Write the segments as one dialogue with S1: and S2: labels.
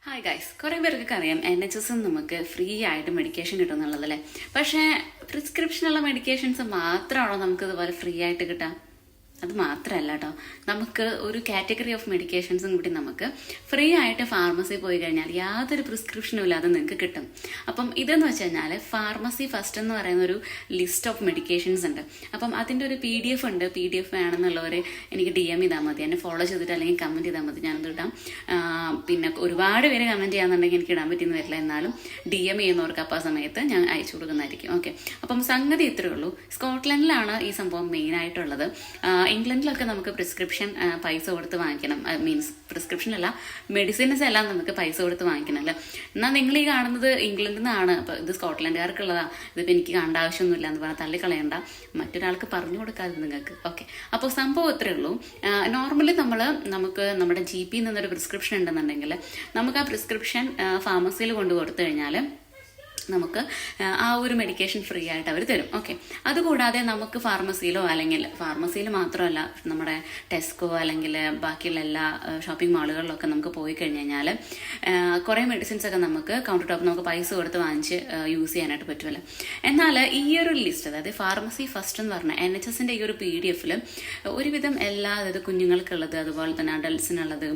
S1: Hi guys, കുറേ പേർക്കൊക്കെ അറിയാം NHS നമുക്ക് ഫ്രീ ആയിട്ട് മെഡിക്കേഷൻ കിട്ടുന്നുള്ളതല്ലേ. പക്ഷേ പ്രിസ്ക്രിപ്ഷനുള്ള മെഡിക്കേഷൻസ് മാത്രമാണോ നമുക്ക് ഇതുപോലെ ഫ്രീ ആയിട്ട് കിട്ടാം? അത് മാത്രമല്ല കേട്ടോ, നമുക്ക് ഒരു കാറ്റഗറി ഓഫ് മെഡിക്കേഷൻസും കൂടി നമുക്ക് ഫ്രീ ആയിട്ട് ഫാർമസി പോയി കഴിഞ്ഞാൽ യാതൊരു പ്രിസ്ക്രിപ്ഷനും ഇല്ലാതെ നിങ്ങൾക്ക് കിട്ടും. അപ്പം ഇതെന്ന് വെച്ച് കഴിഞ്ഞാൽ ഫാർമസി ഫസ്റ്റ് എന്ന് പറയുന്ന ഒരു ലിസ്റ്റ് ഓഫ് മെഡിക്കേഷൻസ് ഉണ്ട്. അപ്പം അതിൻ്റെ ഒരു PDF ഉണ്ട്. PDF വേണമെന്നുള്ളവർ എനിക്ക് DM ചെയ്താൽ മതി, എന്നെ ഫോളോ ചെയ്തിട്ട് അല്ലെങ്കിൽ കമൻറ്റ് ചെയ്താൽ മതി, ഞാനത് ഇടാം. പിന്നെ ഒരുപാട് പേര് കമൻറ്റ് ചെയ്യാന്നുണ്ടെങ്കിൽ എനിക്ക് ഇടാൻ പറ്റിയെന്ന് വരില്ല, എന്നാലും DM ചെയ്യുന്നവർക്ക് അപ്പോൾ ആ സമയത്ത് ഞാൻ അയച്ചു കൊടുക്കുന്നതായിരിക്കും. ഓക്കെ, അപ്പം സംഗതി ഇത്രയേ ഉള്ളൂ. സ്കോട്ട്ലൻഡിലാണ് ഈ സംഭവം മെയിനായിട്ടുള്ളത്. ഇംഗ്ലണ്ടിലൊക്കെ നമുക്ക് പ്രിസ്ക്രിപ്ഷൻ പൈസ കൊടുത്ത് വാങ്ങിക്കണം. മീൻസ് പ്രിസ്ക്രിപ്ഷൻ അല്ല, മെഡിസിൻസ് എല്ലാം നമുക്ക് പൈസ കൊടുത്ത് വാങ്ങിക്കണമല്ലോ. എന്നാൽ നിങ്ങൾ ഈ കാണുന്നത് ഇംഗ്ലണ്ടിൽ നിന്നാണ്, അപ്പോൾ ഇത് സ്കോട്ട്ലൻഡുകാർക്കുള്ളതാ, ഇതിപ്പോൾ എനിക്ക് കാണേണ്ട ആവശ്യമൊന്നുമില്ല എന്ന് പറഞ്ഞാൽ തള്ളിക്കളയണ്ട, മറ്റൊരാൾക്ക് പറഞ്ഞു കൊടുക്കാതെ നിങ്ങൾക്ക്. ഓക്കെ, അപ്പോൾ സംഭവം ഇത്രയേ ഉള്ളൂ. നോർമലി നമുക്ക് നമ്മുടെ GP നിന്നൊരു പ്രിസ്ക്രിപ്ഷൻ ഉണ്ടെന്നുണ്ടെങ്കിൽ നമുക്ക് ആ പ്രിസ്ക്രിപ്ഷൻ ഫാർമസിയിൽ കൊണ്ടു കൊടുത്തു കഴിഞ്ഞാൽ നമുക്ക് ആ ഒരു മെഡിക്കേഷൻ ഫ്രീ ആയിട്ട് അവർ തരും. ഓക്കെ, അതുകൂടാതെ നമുക്ക് ഫാർമസിയിലോ അല്ലെങ്കിൽ ഫാർമസിയിൽ മാത്രമല്ല, നമ്മുടെ ടെസ്കോ അല്ലെങ്കിൽ ബാക്കിയുള്ള എല്ലാ ഷോപ്പിംഗ് മാളുകളിലൊക്കെ നമുക്ക് പോയി കഴിഞ്ഞ് കഴിഞ്ഞാൽ കുറേ മെഡിസിൻസ് ഒക്കെ നമുക്ക് കൗണ്ടർ ടോപ്പ് നമുക്ക് പൈസ കൊടുത്ത് വാങ്ങിച്ച് യൂസ് ചെയ്യാനായിട്ട് പറ്റുമല്ലോ. എന്നാൽ ഈ ഒരു ലിസ്റ്റ്, അതായത് ഫാർമസി ഫസ്റ്റ് എന്ന് പറഞ്ഞാൽ NHSന്റെ ഈ ഒരു PDF-ൽ ഒരുവിധം എല്ലാ, അതായത് കുഞ്ഞുങ്ങൾക്കുള്ളത്, അതുപോലെ തന്നെ അഡൾട്ട്സിനുള്ളത്,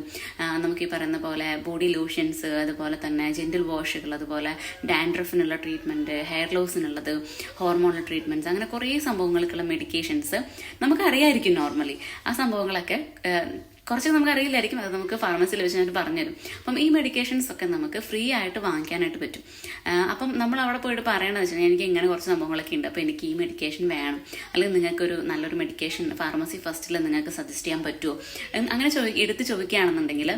S1: നമുക്ക് ഈ പറയുന്ന പോലെ ബോഡി ലോഷൻസ്, അതുപോലെ തന്നെ ജെന്റിൽ വാഷുകൾ, അതുപോലെ ഡാൻഡ്രഫിന് ട്രീറ്റ്മെന്റ്, ഹെയർ ലോസിനുള്ളത്, ഹോർമോണൽ ട്രീറ്റ്മെന്റ്സ്, അങ്ങനെ കുറേ സംഭവങ്ങൾക്കുള്ള മെഡിക്കേഷൻസ് നമുക്ക് അറിയായിരിക്കും നോർമലി. ആ സംഭവങ്ങളൊക്കെ കുറച്ച് നമുക്ക് അറിയില്ലായിരിക്കും, അത് നമുക്ക് ഫാർമസിയിൽ വെച്ചിട്ട് പറഞ്ഞുതരും. അപ്പം ഈ മെഡിക്കേഷൻസ് ഒക്കെ നമുക്ക് ഫ്രീ ആയിട്ട് വാങ്ങിക്കാനായിട്ട് പറ്റും. അപ്പം നമ്മൾ അവിടെ പോയിട്ട് പറയണമെന്ന് വെച്ചാൽ എനിക്ക് ഇങ്ങനെ കുറച്ച് സംഭവങ്ങളൊക്കെ ഉണ്ട്, അപ്പോൾ എനിക്ക് ഈ മെഡിക്കേഷൻ വേണം, അല്ലെങ്കിൽ നിങ്ങൾക്കൊരു നല്ലൊരു മെഡിക്കേഷൻ ഫാർമസി ഫസ്റ്റിൽ നിങ്ങൾക്ക് സജസ്റ്റ് ചെയ്യാൻ പറ്റുമോ, അങ്ങനെ എടുത്ത് ചോദിക്കുകയാണെന്നുണ്ടെങ്കിൽ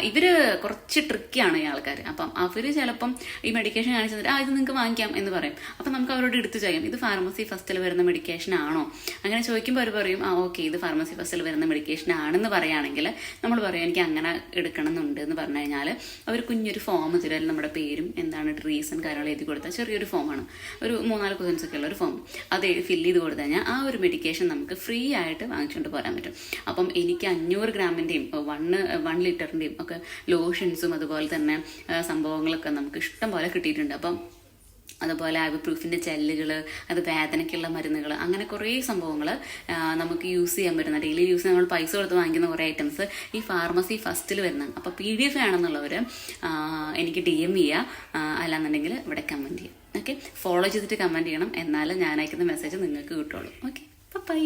S1: ഇവർ കുറച്ച് ട്രിക്കിയാണ് ഈ ആൾക്കാർ. അപ്പം അവർ ചിലപ്പം ഈ മെഡിക്കേഷൻ കാണിച്ചു തന്നിട്ട് ഇത് നിങ്ങൾക്ക് വാങ്ങിക്കാം എന്ന് പറയും. അപ്പം നമുക്ക് അവരോട് എടുത്ത് ചെയ്യാം, ഇത് ഫാർമസി ഫസ്റ്റിൽ വരുന്ന മെഡിക്കേഷൻ ആണോ, അങ്ങനെ ചോദിക്കുമ്പോൾ അവർ പറയും ഓക്കെ ഇത് ഫാർമസി ഫസ്റ്റിൽ വരുന്ന മെഡിക്കേഷൻ ആണെന്ന് പറയാം. ആണെങ്കിൽ നമ്മൾ പറയും എനിക്ക് അങ്ങനെ എടുക്കണം എന്നുണ്ട് എന്ന് പറഞ്ഞു കഴിഞ്ഞാൽ അവർ കുഞ്ഞൊരു ഫോം തരും, നമ്മുടെ പേരും എന്താണ് റീസൺ കാര്യങ്ങൾ എഴുതി കൊടുത്താൽ, ചെറിയൊരു ഫോമാണ്, ഒരു 3-4 ക്വസ്റ്റൻസ് ഒക്കെ ഉള്ള ഒരു ഫോം, അത് ഫില്ല് ചെയ്ത് കൊടുത്തു കഴിഞ്ഞാൽ ആ ഒരു മെഡിക്കേഷൻ നമുക്ക് ഫ്രീ ആയിട്ട് വാങ്ങിച്ചുകൊണ്ട് പോരാൻ പറ്റും. അപ്പം എനിക്ക് 500 ഗ്രാമിൻ്റെയും 1 ലിറ്ററിൻ്റെയും ഒക്കെ ലോഷൻസും അതുപോലെ തന്നെ സംഭവങ്ങളൊക്കെ നമുക്ക് ഇഷ്ടം പോലെ കിട്ടിയിട്ടുണ്ട്. അപ്പം അതുപോലെ ഐബുപ്രൂഫിൻ്റെ ജെല്ലുകൾ, അത് വേദനയ്ക്കുള്ള മരുന്നുകൾ, അങ്ങനെ കുറേ സംഭവങ്ങൾ നമുക്ക് യൂസ് ചെയ്യാൻ പറ്റുന്ന, ഡെയിലി യൂസ് നമ്മൾ പൈസ കൊടുത്ത് വാങ്ങിക്കുന്ന കുറേ ഐറ്റംസ് ഈ ഫാർമസി ഫസ്റ്റിൽ വരുന്നതാണ്. അപ്പോൾ PDF ആണെന്നുള്ളവർ എനിക്ക് DM ചെയ്യുക, അല്ലാന്നുണ്ടെങ്കിൽ ഇവിടെ കമൻറ്റ് ചെയ്യാം. ഓക്കെ, ഫോളോ ചെയ്തിട്ട് കമൻറ്റ് ചെയ്യണം, എന്നാലും ഞാൻ അയക്കുന്ന മെസ്സേജ് നിങ്ങൾക്ക് കിട്ടുള്ളൂ. Okay, by.